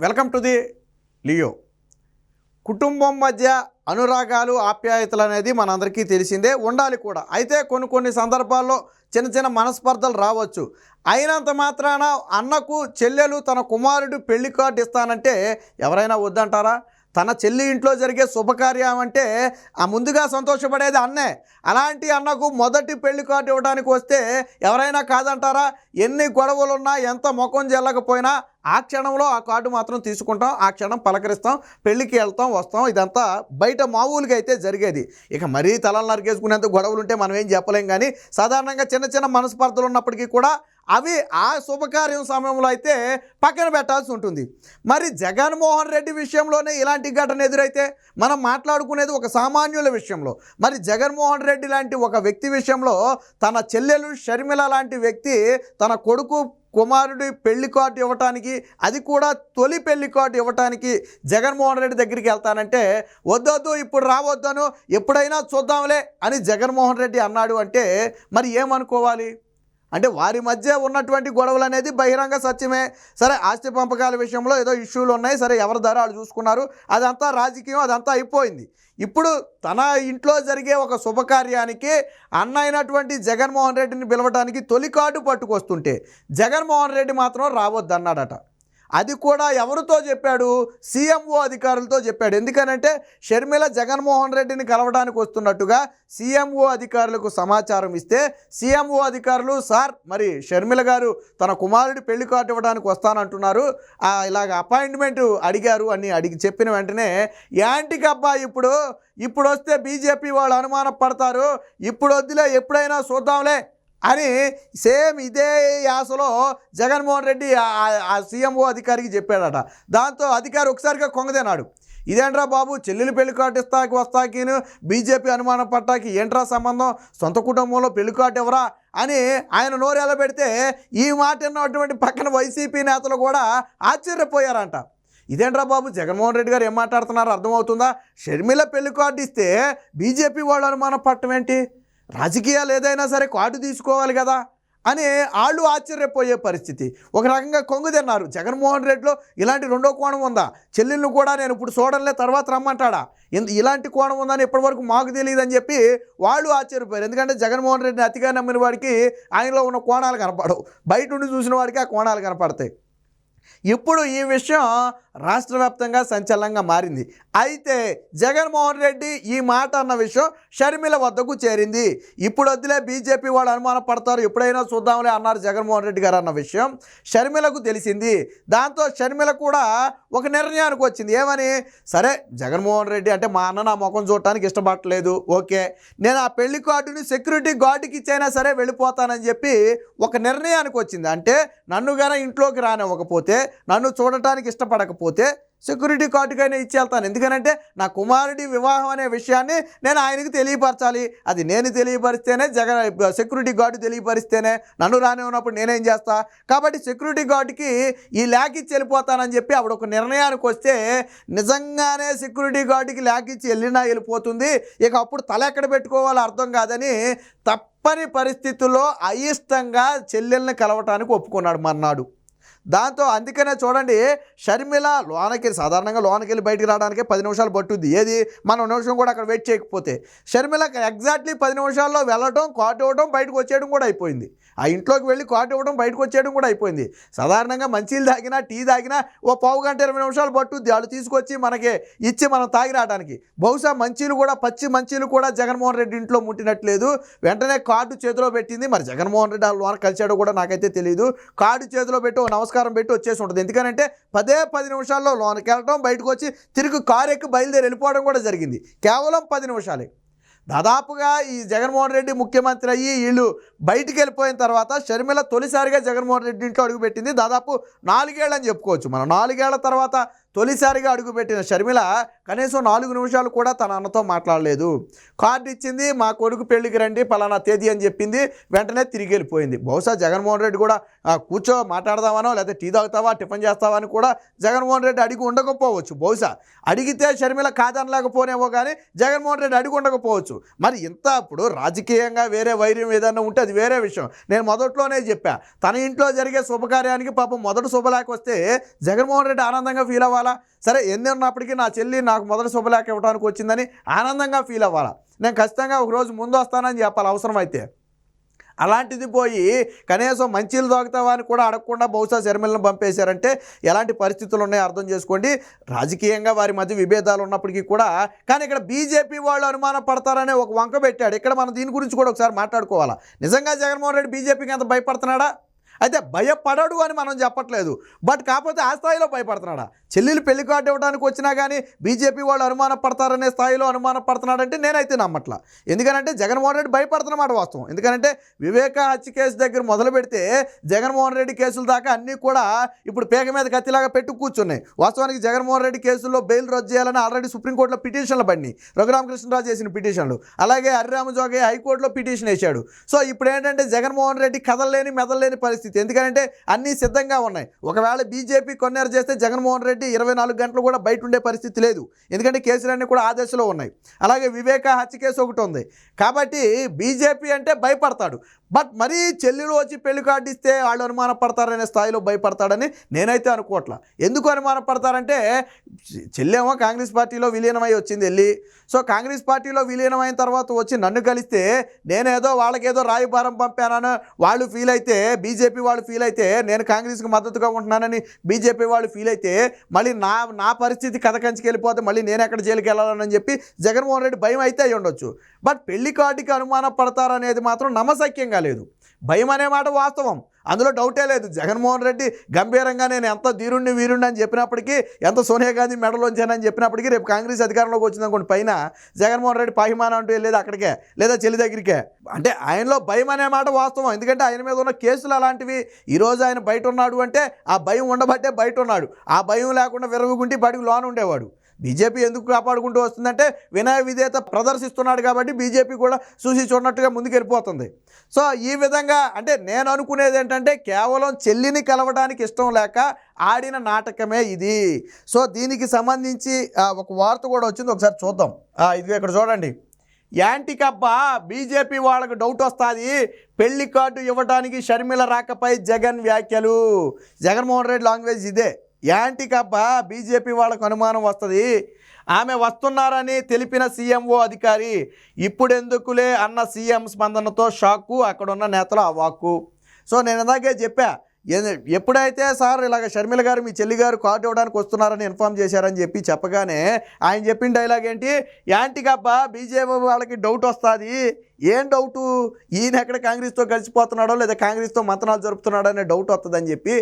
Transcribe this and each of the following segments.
Welcome to the Leo. కుటుంబం మధ్య అనురాగాలు ఆప్యాయతలు అనేది మనందరికీ తెలిసిందే, ఉండాలి కూడా. అయితే కొన్ని సందర్భాల్లో చిన్న చిన్న మనస్పర్ధలు రావచ్చు. అయినంత మాత్రాన అన్నకు చెల్లెలు తన కుమారుడు పెళ్లి కార్డు ఇస్తానంటే ఎవరైనా వద్దంటారా? తన చెల్లి ఇంట్లో జరిగే శుభకార్యం అంటే ఆ ముందుగా సంతోషపడేది అన్నే. అలాంటి అన్నకు మొదటి పెళ్లి కార్డు ఇవ్వడానికి వస్తే ఎవరైనా కాదంటారా? ఎన్ని గొడవలున్నా, ఎంత ముఖం జల్లకపోయినా ఆ క్షణంలో ఆ కార్డు మాత్రం తీసుకుంటాం, ఆ క్షణం పలకరిస్తాం, పెళ్ళికి వెళ్తాం, వస్తాం. ఇదంతా బయట మామూలుగా అయితే జరిగేది. ఇక మరీ తలలు నరికేసుకునేంత గొడవలు ఉంటే మనం ఏం చెప్పలేం. కానీ సాధారణంగా చిన్న చిన్న మనస్పర్ధలు ఉన్నప్పటికీ కూడా అవి ఆ శుభకార్యం సమయంలో అయితే పక్కన పెట్టాల్సి ఉంటుంది. మరి జగన్మోహన్ రెడ్డి విషయంలోనే ఇలాంటి ఘటన ఎదురైతే మనం మాట్లాడుకునేది ఒక సామాన్యుల విషయంలో. మరి జగన్మోహన్ రెడ్డి లాంటి ఒక వ్యక్తి విషయంలో తన చెల్లెలు షర్మిల లాంటి వ్యక్తి తన కొడుకు కుమారుడి పెళ్లి కార్డు ఇవ్వటానికి, అది కూడా తొలి పెళ్లి కార్డు ఇవ్వటానికి జగన్మోహన్ రెడ్డి దగ్గరికి వెళ్తానంటే వద్దొద్దు, ఇప్పుడు రావద్దను, ఎప్పుడైనా చూద్దాంలే అని జగన్మోహన్ రెడ్డి అన్నాడు అంటే మరి ఏమనుకోవాలి? అంటే వారి మధ్య ఉన్నటువంటి గొడవలు అనేది బహిరంగ సత్యమే. సరే, ఆస్తి పంపకాల విషయంలో ఏదో ఇష్యూలు ఉన్నాయి, సరే ఎవరి ధర వాళ్ళు చూసుకున్నారు, అదంతా రాజకీయం, అదంతా అయిపోయింది. ఇప్పుడు తన ఇంట్లో జరిగే ఒక శుభకార్యానికి అన్న అయినటువంటి జగన్మోహన్ రెడ్డిని పిలవడానికి తొలి కార్డు పట్టుకొస్తుంటే జగన్మోహన్ రెడ్డి మాత్రం రావద్దన్నాడట. అది కూడా ఎవరితో చెప్పాడు? సీఎంఓ అధికారులతో చెప్పాడు. ఎందుకనంటే షర్మిల జగన్మోహన్ రెడ్డిని కలవడానికి వస్తున్నట్టుగా సీఎంఓ అధికారులకు సమాచారం ఇస్తే సీఎంఓ అధికారులు, సార్ మరి షర్మిల గారు తన కుమారుడి పెళ్లి కార్డు ఇవ్వడానికి వస్తానంటున్నారు, ఇలాగ అపాయింట్మెంట్ అడిగారు అని చెప్పిన వెంటనే యాంటికబ్బా ఇప్పుడు వస్తే బీజేపీ వాళ్ళు అనుమానం పడతారు, ఇప్పుడు వద్దులే, ఎప్పుడైనా చూద్దాంలే అని సేమ్ ఇదే యాసలో జగన్మోహన్ రెడ్డి ఆ సీఎంఓ అధికారికి చెప్పాడట. దాంతో అధికారి ఒకసారిగా కొంగదేనాడు. ఇదేంట్రా బాబు, చెల్లెలు పెళ్లి కార్డు వస్తాకిను బీజేపీ అనుమానం పట్టాకి ఏంట్రా సంబంధం, సొంత కుటుంబంలో పెళ్లి కార్డు ఎవరా అని ఆయన నోరేలా పెడితే ఈ మాట అన్నటువంటి పక్కన వైసీపీ నేతలు కూడా ఆశ్చర్యపోయారంట. ఇదేంట్రా బాబు, జగన్మోహన్ రెడ్డి గారు ఏం మాట్లాడుతున్నారో అర్థమవుతుందా? షర్మిల పెళ్లి కార్డు ఇస్తే బీజేపీ వాళ్ళు అనుమానం పట్టడం ఏంటి? రాజకీయాలు ఏదైనా సరే కార్డు తీసుకోవాలి కదా అని వాళ్ళు ఆశ్చర్యపోయే పరిస్థితి. ఒక రకంగా కొంగు తిన్నారు. జగన్మోహన్ రెడ్డిలో ఇలాంటి రెండో కోణం ఉందా? చెల్లెళ్ళు కూడా నేను ఇప్పుడు చూడలే, తర్వాత రమ్మంటాడా, ఇలాంటి కోణం ఉందని ఇప్పటివరకు మాకు తెలియదని చెప్పి వాళ్ళు ఆశ్చర్యపోయారు. ఎందుకంటే జగన్మోహన్ రెడ్డిని అతిగా నమ్మిన వాడికి ఆయనలో ఉన్న కోణాలు కనపడవు, బయట నుండి చూసిన వాడికి ఆ కోణాలు కనపడతాయి. ఇప్పుడు ఈ విషయం రాష్ట్ర వ్యాప్తంగా సంచలనంగా మారింది. అయితే జగన్మోహన్ రెడ్డి ఈ మాట అన్న విషయం షర్మిల వద్దకు చేరింది. ఇప్పుడు వద్దులే, బీజేపీ వాళ్ళు అనుమానం పడతారు, ఎప్పుడైనా చూద్దాంలే అన్నారు జగన్మోహన్ రెడ్డి గారు అన్న విషయం షర్మిలకు తెలిసింది. దాంతో షర్మిల కూడా ఒక నిర్ణయానికి వచ్చింది. ఏమని? సరే, జగన్మోహన్ రెడ్డి అంటే మా అన్న నా ముఖం చూడటానికి ఇష్టపడలేదు, ఓకే, నేను ఆ పెళ్లి కార్డుని సెక్యూరిటీ గార్డుకి ఇచ్చైనా సరే వెళ్ళిపోతానని చెప్పి ఒక నిర్ణయానికి వచ్చింది. అంటే నన్ను గానే ఇంట్లోకి రానివ్వకపోతే, నన్ను చూడటానికి ఇష్టపడకపోతే సెక్యూరిటీ కార్డుకైనా ఇచ్చేళ్తాను. ఎందుకనంటే నా కుమారుడి వివాహం అనే విషయాన్ని నేను ఆయనకి తెలియపరచాలి. అది నేను తెలియపరిస్తేనే సెక్యూరిటీ గార్డు తెలియపరిస్తేనే నన్ను రానివ్వనప్పుడు నేనేం చేస్తా? కాబట్టి సెక్యూరిటీ గార్డుకి ఈ ల్యాక్ ఇచ్చి వెళ్ళిపోతానని చెప్పి ఆవిడ ఒక నిర్ణయానికి వస్తే నిజంగానే సెక్యూరిటీ గార్డుకి ల్యాక్ ఇచ్చి వెళ్ళినా వెళ్ళిపోతుంది. ఇక అప్పుడు తల ఎక్కడ పెట్టుకోవాలో అర్థం కాదని తప్పని పరిస్థితుల్లో అయిష్టంగా చెల్లెల్ని కలవటానికి ఒప్పుకున్నాడు మర్నాడు. దాంతో అందుకనే చూడండి, షర్మిల సాధారణంగా లోనకి వెళ్ళి బయటికి రావడానికే 10 నిమిషాలు పట్టుద్ది. ఏది, మనం నిమిషం కూడా అక్కడ వెయిట్ చేయకపోతే. షర్మిలకు ఎగ్జాక్ట్లీ 10 నిమిషాల్లో వెళ్ళటం, కార్డు ఇవ్వడం, బయటకు వచ్చేయడం కూడా అయిపోయింది. ఆ ఇంట్లోకి వెళ్ళి కార్డు ఇవ్వడం, బయటకు వచ్చేయడం కూడా అయిపోయింది. సాధారణంగా మంచీలు తాగినా, టీ తాగినా ఓ పావు గంట 20 నిమిషాలు పట్టుద్ది వాళ్ళు తీసుకొచ్చి మనకి ఇచ్చి మనం తాగి రావడానికి. బహుశా మంచీలు కూడా, పచ్చి మంచీలు కూడా జగన్మోహన్ రెడ్డి ఇంట్లో ముట్టినట్లేదు. వెంటనే కార్డు చేతిలో పెట్టింది. మరి జగన్మోహన్ రెడ్డి లోన కలిసాడో కూడా నాకైతే తెలియదు. కార్డు చేతిలో పెట్టి ఓ నమస్కారం పెట్టి వచ్చేసి ఉంటుంది. ఎందుకంటే 10 నిమిషాల్లో లోనకి వెళ్ళటం, బయటకు వచ్చి తిరిగి కారు ఎక్కి బయలుదేరి వెళ్ళిపోవడం కూడా జరిగింది. కేవలం 10 నిమిషాలే. దాదాపుగా ఈ జగన్మోహన్ రెడ్డి ముఖ్యమంత్రి అయ్యి వీళ్ళు బయటికి వెళ్ళిపోయిన తర్వాత షర్మిల తొలిసారిగా జగన్మోహన్ రెడ్డి ఇంట్లో అడుగుపెట్టింది. దాదాపు 4 ఏళ్ళు అని చెప్పుకోవచ్చు మనం. 4 ఏళ్ల తర్వాత తొలిసారిగా అడుగుపెట్టిన షర్మిల కనీసం 4 నిమిషాలు కూడా తన అన్నతో మాట్లాడలేదు. కార్డు ఇచ్చింది, మా కొడుకు పెళ్ళికి రండి పలానా తేదీ అని చెప్పింది, వెంటనే తిరిగి వెళ్ళిపోయింది. బహుశా జగన్మోహన్ రెడ్డి కూడా కూర్చో మాట్లాడదామనో లేదా టీ తాగుతావా టిఫిన్ చేస్తావా అని కూడా జగన్మోహన్ రెడ్డి అడిగి ఉండకపోవచ్చు. బహుశా అడిగితే షర్మిల కాదనలేకపోనేమో కానీ జగన్మోహన్ రెడ్డి అడిగి ఉండకపోవచ్చు. మరి ఇంత ఇప్పుడు రాజకీయంగా వేరే వైర్యం ఏదైనా ఉంటే అది వేరే విషయం. నేను మొదట్లోనే చెప్పా, తన ఇంట్లో జరిగే శుభకార్యానికి పాపం మొదటి శుభలేఖ వస్తే జగన్మోహన్ రెడ్డి ఆనందంగా ఫీల్ అవ్వాలా? సరే ఎన్ని ఉన్నప్పటికీ నా చెల్లి నాకు మొదటి శుభలేఖ ఇవ్వడానికి వచ్చిందని ఆనందంగా ఫీల్ అవ్వాలా? నేను ఖచ్చితంగా ఒకరోజు ముందు వస్తానని చెప్పాలి అవసరమైతే. అలాంటిది పోయి కనీసం మంచిలు తాగుతావా అని కూడా అడగకుండా బహుశా షర్మిలను పంపేశారంటే ఎలాంటి పరిస్థితులు ఉన్నాయో అర్థం చేసుకోండి. రాజకీయంగా వారి మధ్య విభేదాలు ఉన్నప్పటికీ కూడా కానీ ఇక్కడ బీజేపీ వాళ్ళు అనుమానం పడతారనే ఒక వంక పెట్టాడు. ఇక్కడ మనం దీని గురించి కూడా ఒకసారి మాట్లాడుకోవాలా. నిజంగా జగన్మోహన్ రెడ్డి బీజేపీకి అంత భయపడుతున్నాడా? అయితే భయపడడు అని మనం చెప్పట్లేదు, బట్ కాకపోతే ఆ స్థాయిలో భయపడుతున్నాడా? చెల్లెలు పెళ్లి కార్డు ఇవ్వడానికి వచ్చినా కానీ బీజేపీ వాళ్ళు అనుమాన పడతారనే స్థాయిలో అనుమాన పడుతున్నాడంటే నేనైతే నమ్మట్లా. ఎందుకంటే జగన్మోహన్ రెడ్డి భయపడుతున్నమాట వాస్తవం. ఎందుకంటే వివేక హత్య కేసు దగ్గర మొదలు పెడితే జగన్మోహన్ రెడ్డి కేసుల దాకా అన్నీ కూడా ఇప్పుడు పేగ మీద కత్తిలాగా పెట్టు కూర్చున్నాయి. వాస్తవానికి జగన్మోహన్ రెడ్డి కేసుల్లో బెయిల్ రద్దు చేయాలని ఆల్రెడీ సుప్రీంకోర్టులో పిటిషన్లు పడినాయి. రఘురామకృష్ణరాజు చేసిన పిటిషన్లు, అలాగే హరిరామజోగయ్య హైకోర్టులో పిటిషన్ వేశాడు. సో ఇప్పుడు ఏంటంటే జగన్మోహన్ రెడ్డి కదలలేని మెదలలేని పరిస్థితి. ఎందుకంటే అన్నీ సిద్ధంగా ఉన్నాయి. ఒకవేళ బీజేపీ కొన్నేరు చేస్తే జగన్మోహన్ రెడ్డి 24 గంటలు కూడా బయట ఉండే పరిస్థితి లేదు. ఎందుకంటే కేసులన్నీ కూడా ఆదేశంలో ఉన్నాయి. అలాగే వివేక హత్య కేసు ఒకటి ఉంది. కాబట్టి బీజేపీ అంటే భయపడతాడు. బట్ మరీ చెల్లెలు వచ్చి పెళ్లి కార్డు ఇస్తే వాళ్ళు అనుమానం పడతారనే స్థాయిలో భయపడతాడని నేనైతే అనుకోవట్లా. ఎందుకు అనుమానం పడతారంటే చెల్లెమో కాంగ్రెస్ పార్టీలో విలీనమై వచ్చింది వెళ్ళి. సో కాంగ్రెస్ పార్టీలో విలీనమైన తర్వాత వచ్చి నన్ను కలిస్తే నేనేదో వాళ్ళకేదో రాయబారం పంపానని వాళ్ళు ఫీల్ అయితే, బీజేపీ వాళ్ళు ఫీల్ అయితే, నేను కాంగ్రెస్కి మద్దతుగా ఉంటున్నానని బీజేపీ వాళ్ళు ఫీల్ అయితే మళ్ళీ నా పరిస్థితి కథ కంచికి వెళ్ళిపోతే మళ్ళీ నేను ఎక్కడ జైలుకి వెళ్ళాలని చెప్పి జగన్మోహన్ రెడ్డి భయం అయితే అయి ఉండొచ్చు. బట్ పెళ్లి కార్డుకి అనుమానం పడతారనేది మాత్రం నమ్మశక్యంగా లేదు. భయం అనే మాట వాస్తవం, అందులో డౌటే లేదు. జగన్మోహన్ రెడ్డి గంభీరంగా నేను ఎంత ధీరుణ్ణి వీరుణ్ణి అని చెప్పినప్పటికీ, ఎంత సోనియా గాంధీ మెడలోంచానని చెప్పినప్పటికీ రేపు కాంగ్రెస్ అధికారంలోకి వచ్చిందనుకోండి పైన జగన్మోహన్ రెడ్డి పాహిమానం అంటూ వెళ్ళేది అక్కడికే లేదా చెల్లి దగ్గరికే. అంటే ఆయనలో భయం అనే మాట వాస్తవం. ఎందుకంటే ఆయన మీద ఉన్న కేసులు అలాంటివి. ఈరోజు ఆయన బయట ఉన్నాడు అంటే ఆ భయం ఉండబట్టే బయట ఉన్నాడు. ఆ భయం లేకుండా విరవగుంటి బడికి లోన్ ఉండేవాడు. బీజేపీ ఎందుకు కాపాడుకుంటూ వస్తుందంటే వినయ విధేయత ప్రదర్శిస్తున్నాడు కాబట్టి బీజేపీ కూడా చూసి చూడనట్టుగా ముందుకు వెళ్ళిపోతుంది. సో ఈ విధంగా అంటే నేను అనుకునేది ఏంటంటే కేవలం చెల్లిని కలవడానికి ఇష్టం లేక ఆడిన నాటకమే ఇది. సో దీనికి సంబంధించి ఒక వార్త కూడా వచ్చింది, ఒకసారి చూద్దాం. ఇది ఇక్కడ చూడండి. యాంటీకబ్బా బీజేపీ వాళ్ళకు డౌట్ వస్తుంది, పెళ్లి కార్డు ఇవ్వడానికి షర్మిల రాకపై జగన్ వ్యాఖ్యలు. జగన్మోహన్ రెడ్డి లాంగ్వేజ్ ఇదే. యాంటీకబ్బా బీజేపీ వాళ్ళకు అనుమానం వస్తుంది, ఆమె వస్తున్నారని తెలిపిన సీఎంఓ అధికారి. ఇప్పుడెందుకులే అన్న సీఎం స్పందనతో షాకు, అక్కడున్న నేతలు అవాక్కు. సో నేను ఇందాకే చెప్పా, ఎప్పుడైతే సార్ ఇలాగ షర్మిల గారు మీ చెల్లి గారు కార్డు ఇవ్వడానికి వస్తున్నారని ఇన్ఫామ్ చేశారని చెప్పి చెప్పగానే ఆయన చెప్పిన డైలాగ్ ఏంటి, యాంటీకబ్బా బీజేపీ వాళ్ళకి డౌట్ వస్తుంది. ఏం డౌటు? ఈయన ఎక్కడ కాంగ్రెస్తో కలిసిపోతున్నాడో లేదా కాంగ్రెస్తో మంతనాలు జరుపుతున్నాడో అనే డౌట్ వస్తుందని చెప్పి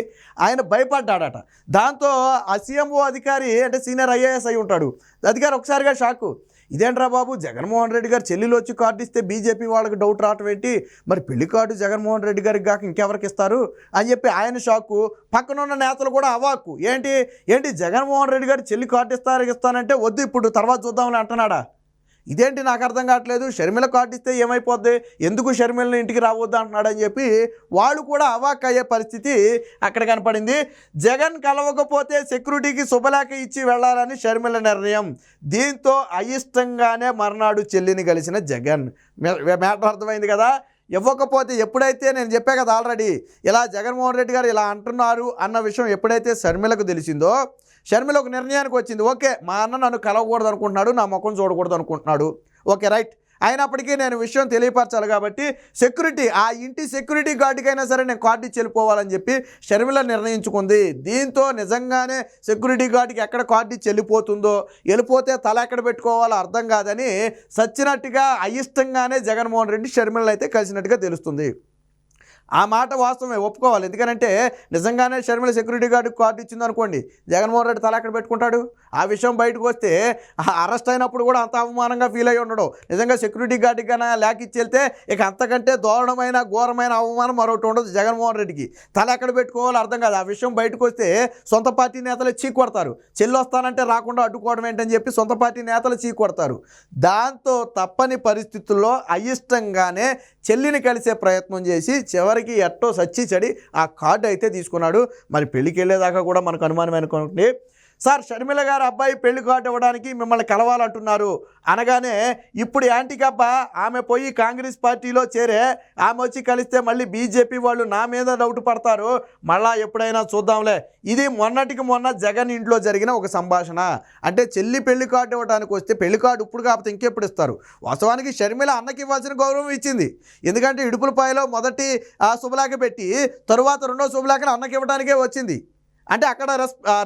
ఆయన భయపడ్డాడట. దాంతో ఆ సీఎంఓ అధికారి అంటే సీనియర్ ఐఏఎస్ అయి ఉంటాడు అధికారి ఒకసారిగా షాకు. ఇదేంట్రా బాబు, జగన్మోహన్ రెడ్డి గారు చెల్లెలు వచ్చి కార్డు ఇస్తే బీజేపీ వాళ్ళకి డౌట్ రావటం ఏంటి, మరి పెళ్లి కార్డు జగన్మోహన్ రెడ్డి గారికి కాక ఇంకెవరికి ఇస్తారు అని చెప్పి ఆయన షాకు. పక్కనున్న నేతలు కూడా అవాక్కు. ఏంటి జగన్మోహన్ రెడ్డి గారు చెల్లి కార్డు ఇస్తానంటే వద్దు ఇప్పుడు తర్వాత చూద్దామని అంటున్నాడా? ఇదేంటి నాకు అర్థం కావట్లేదు. షర్మిల కార్డు ఇస్తే ఏమైపోద్ది, ఎందుకు షర్మిలని ఇంటికి రావద్దు అంటున్నాడని చెప్పి వాళ్ళు కూడా అవాక్ అయ్యే పరిస్థితి అక్కడ కనపడింది. జగన్ కలవకపోతే సెక్యూరిటీకి శుభలేఖ ఇచ్చి వెళ్లాలని షర్మిల నిర్ణయం. దీంతో అయిష్టంగానే మర్నాడు చెల్లిని కలిసిన జగన్. మ్యాటర్ అర్థమైంది కదా. ఇవ్వకపోతే ఎప్పుడైతే నేను చెప్పా కదా ఆల్రెడీ ఇలా జగన్మోహన్ రెడ్డి గారు ఇలా అంటున్నారు అన్న విషయం ఎప్పుడైతే షర్మిలకు తెలిసిందో షర్మిల ఒక నిర్ణయానికి వచ్చింది. ఓకే, మా అన్న నన్ను కలవకూడదు అనుకుంటున్నాడు, నా ముఖం చూడకూడదు అనుకుంటున్నాడు, ఓకే రైట్. అయినప్పటికీ నేను విషయం తెలియపరచాలి కాబట్టి సెక్యూరిటీ, ఆ ఇంటి సెక్యూరిటీ గార్డుకైనా సరే నేను కార్డు ఇచ్చి వెళ్ళిపోవాలని చెప్పి షర్మిల నిర్ణయించుకుంది. దీంతో నిజంగానే సెక్యూరిటీ గార్డుకి ఎక్కడ కార్డు ఇచ్చి వెళ్ళిపోతే తల ఎక్కడ పెట్టుకోవాలో అర్థం కాదని సచ్చినట్టుగా అయిష్టంగానే జగన్మోహన్ రెడ్డి షర్మిలను అయితే కలిసినట్టుగా తెలుస్తుంది. ఆ మాట వాస్తవమే, ఒప్పుకోవాలి. ఎందుకంటే నిజంగానే షర్మిల సెక్యూరిటీ గార్డుకి కార్డు ఇచ్చింది అనుకోండి, జగన్మోహన్ రెడ్డి తల ఎక్కడ పెట్టుకుంటాడు? ఆ విషయం బయటకు వస్తే అరెస్ట్ అయినప్పుడు కూడా అంత అవమానంగా ఫీల్ అయ్యి ఉండడు. నిజంగా సెక్యూరిటీ గార్డుకి కన్నా లేక ఇచ్చి వెళ్తే ఇక అంతకంటే దారుణమైన ఘోరమైన అవమానం మరొకటి ఉండదు జగన్మోహన్ రెడ్డికి. తల ఎక్కడ పెట్టుకోవాలో అర్థం కాదు. ఆ విషయం బయటకు వస్తే సొంత పార్టీ నేతలు చీకొడతారు. చెల్లి వస్తానంటే రాకుండా అడ్డుకోవడం ఏంటని చెప్పి సొంత పార్టీ నేతలు చీకొడతారు. దాంతో తప్పని పరిస్థితుల్లో అయిష్టంగానే చెల్లిని కలిసే ప్రయత్నం చేసి చివరికి ఎట్టో సచ్చి చెడి ఆ కార్డు అయితే తీసుకున్నాడు. మరి పెళ్ళికి వెళ్ళేదాకా కూడా మనకు అనుమానం అనుకోండి. సార్, షర్మిల గారు అబ్బాయి పెళ్లి కార్డు ఇవ్వడానికి మిమ్మల్ని కలవాలంటున్నారు అనగానే ఇప్పుడు యాంటీకప్ప ఆమె పోయి కాంగ్రెస్ పార్టీలో చేరే, ఆమె వచ్చి కలిస్తే మళ్ళీ బీజేపీ వాళ్ళు నా మీద డౌట్ పడతారు, మళ్ళా ఎప్పుడైనా చూద్దాంలే. ఇది మొన్నటికి మొన్న జగన్ ఇంట్లో జరిగిన ఒక సంభాషణ. అంటే చెల్లి పెళ్లి కార్డు ఇవ్వడానికి వస్తే పెళ్లి కార్డు ఇప్పుడు కాకపోతే ఇంకెప్పుడు ఇస్తారు? వాస్తవానికి షర్మిల అన్నకి ఇవ్వాల్సిన గౌరవం ఇచ్చింది. ఎందుకంటే ఇడుపులపాయలో మొదటి శుభలేఖ పెట్టి తరువాత రెండో శుభలేఖను అన్నకి ఇవ్వడానికే వచ్చింది. అంటే అక్కడ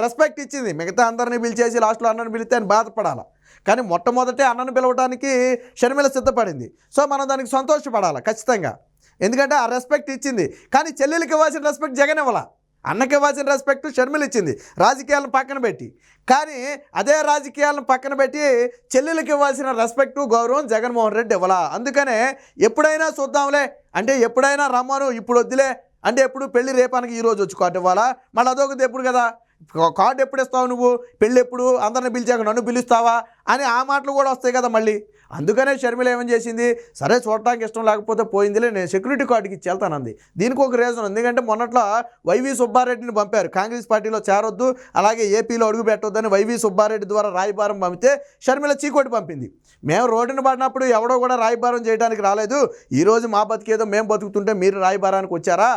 రెస్పెక్ట్ ఇచ్చింది. మిగతా అందరినీ పిలిచేసి లాస్ట్లో అన్నని పిలిస్తే అని బాధపడాలి. కానీ మొట్టమొదటే అన్నను పిలవడానికి షర్మిల సిద్ధపడింది. సో మనం దానికి సంతోషపడాలి ఖచ్చితంగా. ఎందుకంటే ఆ రెస్పెక్ట్ ఇచ్చింది. కానీ చెల్లెలకి ఇవ్వాల్సిన రెస్పెక్ట్ జగన్ ఇవ్వాల, అన్నకి ఇవ్వాల్సిన రెస్పెక్ట్ షర్మిల ఇచ్చింది, రాజకీయాలను పక్కన పెట్టి. కానీ అదే రాజకీయాలను పక్కన పెట్టి చెల్లెలకి ఇవ్వాల్సిన రెస్పెక్టు గౌరవం జగన్మోహన్ రెడ్డి ఇవ్వాల. అందుకనే ఎప్పుడైనా చూద్దాంలే అంటే ఎప్పుడైనా రమ్మను, ఇప్పుడు వద్దులే అంటే ఎప్పుడు పెళ్లి రేపానికి ఈరోజు వచ్చి కార్డు ఇవ్వాలా? మళ్ళీ అదొకటి ఎప్పుడు కదా, కార్డు ఎప్పుడు ఇస్తావు నువ్వు, పెళ్ళి ఎప్పుడు, అందరిని పిలిచాక నన్ను పిలుస్తావా అని ఆ మాటలు కూడా వస్తాయి కదా మళ్ళీ. అందుకనే షర్మిల ఏమని చేసింది, సరే చూడటానికి ఇష్టం లేకపోతే పోయిందిలే, నేను సెక్యూరిటీ కార్డుకి ఇచ్చి వెళ్తానంది. దీనికి ఒక రీజన్. ఎందుకంటే మొన్నట్లో వైవి సుబ్బారెడ్డిని పంపారు, కాంగ్రెస్ పార్టీలో చేరొద్దు అలాగే ఏపీలో అడుగు పెట్టొద్దని వైవి సుబ్బారెడ్డి ద్వారా రాయబారం పంపితే షర్మిల చీకొట్టి పంపింది. మేము రోడ్డున పడినప్పుడు ఎవడో కూడా రాయబారం చేయడానికి రాలేదు, ఈరోజు మా బతికేదో మేము బతుకుతుంటే మీరు రాయబారానికి వచ్చారా?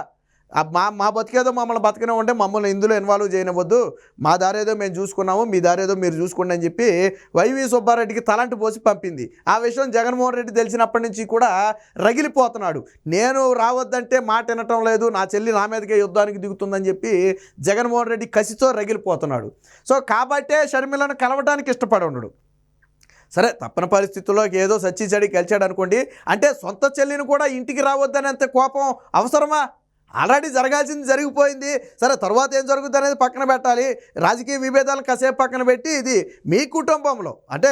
మా బతికేదో మమ్మల్ని బతికిన ఉంటే మమ్మల్ని ఇందులో ఇన్వాల్వ్ చేయనివ్వద్దు, మా దారేదో మేము చూసుకున్నాము, మీ దారేదో మీరు చూసుకోండి అని చెప్పి వైవి సుబ్బారెడ్డికి తలంటు పోసి పంపింది. ఆ విషయం జగన్మోహన్ రెడ్డి తెలిసినప్పటి నుంచి కూడా రగిలిపోతున్నాడు. నేను రావద్దంటే మాట వినటం లేదు, నా చెల్లి నా మీదకే యుద్ధానికి దిగుతుందని చెప్పి జగన్మోహన్ రెడ్డి కసితో రగిలిపోతున్నాడు. సో కాబట్టే షర్మిలను కలవడానికి ఇష్టపడి ఉండడు. సరే, తప్పని పరిస్థితుల్లో ఏదో సచ్చి చెడి కలిచాడు అనుకోండి, అంటే సొంత చెల్లిని కూడా ఇంటికి రావద్దనేంత కోపం అవసరమా? ఆల్రెడీ జరగాల్సింది జరిగిపోయింది. సరే, తర్వాత ఏం జరుగుతుంది అనేది పక్కన పెట్టాలి. రాజకీయ విభేదాలను కాసేపు పక్కన పెట్టి ఇది మీ కుటుంబంలో అంటే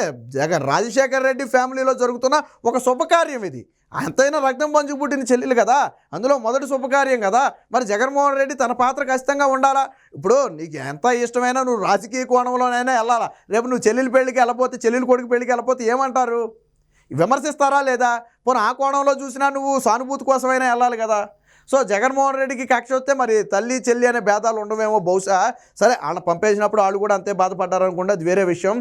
రాజశేఖర్ రెడ్డి ఫ్యామిలీలో జరుగుతున్న ఒక శుభకార్యం. ఇది అంతైనా రక్తం పంచుకు పుట్టిన చెల్లెలు కదా, అందులో మొదటి శుభకార్యం కదా. మరి జగన్మోహన్ రెడ్డి తన పాత్ర ఖచ్చితంగా ఉండాలా. ఇప్పుడు నీకు ఎంత ఇష్టమైనా నువ్వు రాజకీయ కోణంలోనైనా వెళ్ళాలా. రేపు నువ్వు చెల్లెలు పెళ్ళికి వెళ్ళిపోతే, చెల్లెలు కొడుకు పెళ్ళికి వెళ్ళిపోతే ఏమంటారు? విమర్శిస్తారా లేదా? పోనీ ఆ కోణంలో చూసినా నువ్వు సానుభూతి కోసమైనా వెళ్ళాలి కదా. సో జగన్మోహన్ రెడ్డికి కక్ష వస్తే మరి తల్లి చెల్లి అనే భేదాలు ఉండవేమో బహుశా. సరే, వాళ్ళని పంపేసినప్పుడు వాళ్ళు కూడా అంతే బాధపడ్డారనుకుంటే అది వేరే విషయం.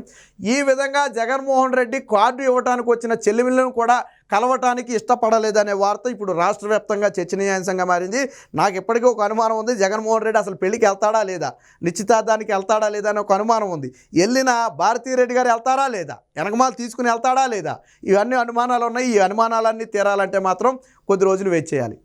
ఈ విధంగా జగన్మోహన్ రెడ్డి కార్డు ఇవ్వడానికి వచ్చిన చెల్లిమిళ్ళను కూడా కలవటానికి ఇష్టపడలేదనే వార్త ఇప్పుడు రాష్ట్ర వ్యాప్తంగా చర్చనీయాంశంగా మారింది. నాకు ఇప్పటికీ ఒక అనుమానం ఉంది, జగన్మోహన్ రెడ్డి అసలు పెళ్లికి వెళ్తాడా లేదా, నిశ్చితార్థానికి వెళ్తాడా లేదా అని ఒక అనుమానం ఉంది. వెళ్ళిన భారతీరెడ్డి గారు వెళ్తారా లేదా, వెనకమాలు తీసుకుని వెళ్తాడా లేదా, ఇవన్నీ అనుమానాలు ఉన్నాయి. ఈ అనుమానాలన్నీ తీరాలంటే మాత్రం కొద్ది రోజులు వెయిట్ చేయాలి.